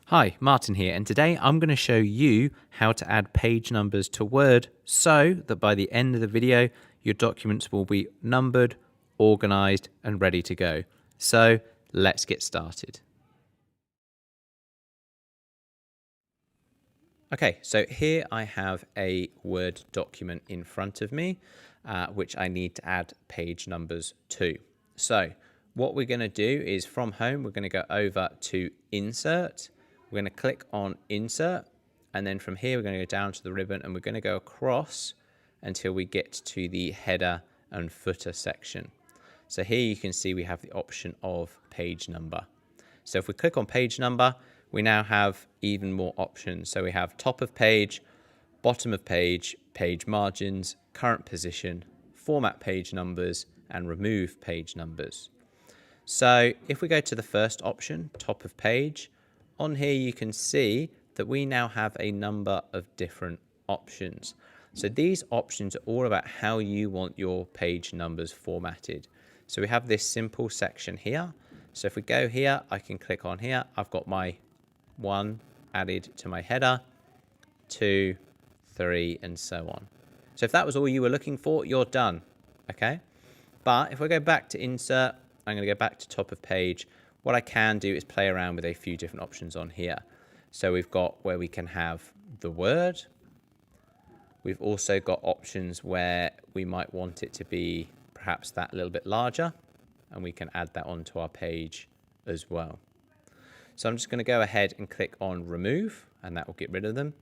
Hi, Martin here, and today I'm going to show you how to add page numbers to Word so that by the end of the video, your documents will be numbered, organized, and ready to go. So let's get started. Okay, so here I have a Word document in front of me, which I need to add page numbers to. So what we're going to do is from home, we're going to go over to Insert. We're going to click on Insert, and then from here, we're going to go down to the ribbon, and we're going to go across until we get to the header and footer section. So here you can see we have the option of page number. So if we click on page number, we now have even more options. So we have top of page, bottom of page, page margins, current position, format page numbers, and remove page numbers. So if we go to the first option, top of page, on here you can see that we now have a number of different options. So these options are all about how you want your page numbers formatted. So we have this simple section here. So if we go here, I can click on here. I've got my 1 added to my header, 2, 3, and so on. So if that was all you were looking for, you're done. Okay. But if I go back to insert, I'm going to go back to top of page. What I can do is play around with a few different options on here. So we've got where we can have the word. We've also got options where we might want it to be perhaps that little bit larger, and we can add that onto our page as well. So I'm just going to go ahead and click on remove, and that will get rid of them.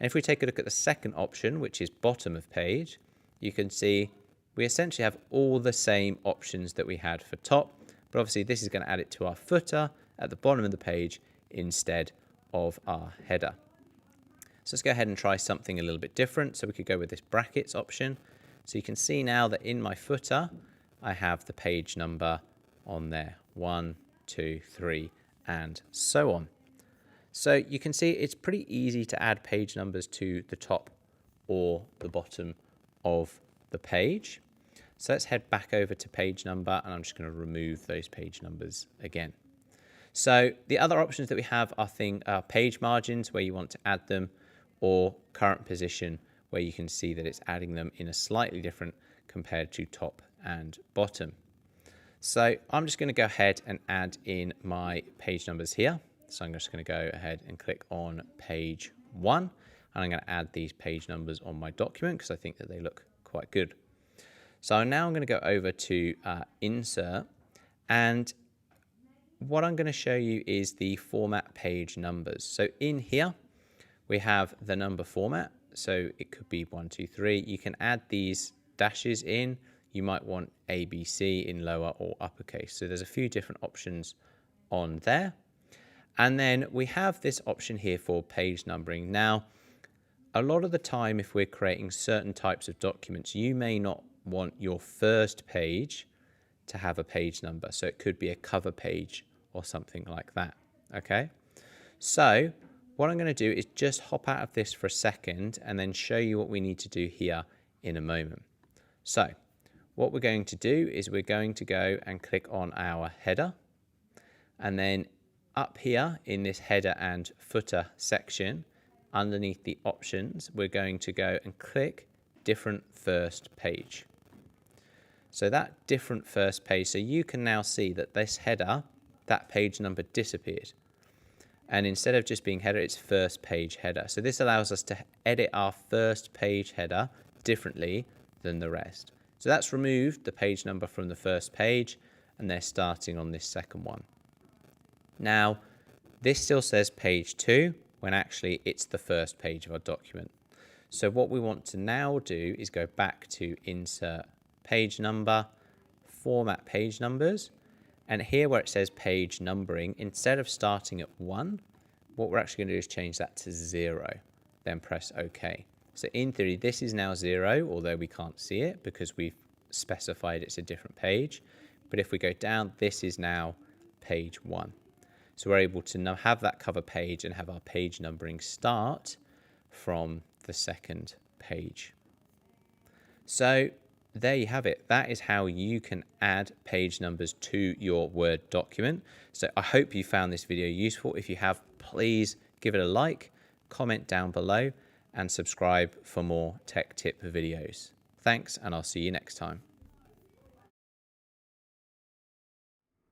And if we take a look at the second option, which is bottom of page, you can see we essentially have all the same options that we had for top, but obviously this is going to add it to our footer at the bottom of the page instead of our header. So let's go ahead and try something a little bit different. So we could go with this brackets option. So you can see now that in my footer, I have the page number on there, 1, 2, 3, and so on. So you can see it's pretty easy to add page numbers to the top or the bottom of the page. So let's head back over to page number, and I'm just going to remove those page numbers again. So the other options that we have are page margins, where you want to add them, or current position, where you can see that it's adding them in a slightly different compared to top and bottom. So I'm just going to go ahead and add in my page numbers here. So I'm just going to go ahead and click on page 1, and I'm going to add these page numbers on my document because I think that they look quite good. So now I'm going to go over to insert, and what I'm going to show you is the format page numbers. So in here we have the number format. So it could be 1, 2, 3. You can add these dashes in. You might want ABC in lower or uppercase. So there's a few different options on there. And then we have this option here for page numbering. Now, a lot of the time, if we're creating certain types of documents, you may not want your first page to have a page number. So it could be a cover page or something like that. Okay. So what I'm going to do is just hop out of this for a second and then show you what we need to do here in a moment. So what we're going to do is we're going to go and click on our header, and then up here in this header and footer section, underneath the options, we're going to go and click different first page. So that different first page, so you can now see that this header, that page number disappeared. And instead of just being header, it's first page header. So this allows us to edit our first page header differently than the rest. So that's removed the page number from the first page, and they're starting on this second one. Now, this still says page 2, when actually it's the first page of our document. So what we want to now do is go back to insert page number, format page numbers, and here where it says page numbering, instead of starting at 1, what we're actually going to do is change that to 0, then press OK. So in theory, this is now 0, although we can't see it because we've specified it's a different page. But if we go down, this is now page 1. So we're able to now have that cover page and have our page numbering start from the second page. So there you have it. That is how you can add page numbers to your Word document. So I hope you found this video useful. If you have, please give it a like, comment down below, and subscribe for more tech tip videos. Thanks, and I'll see you next time.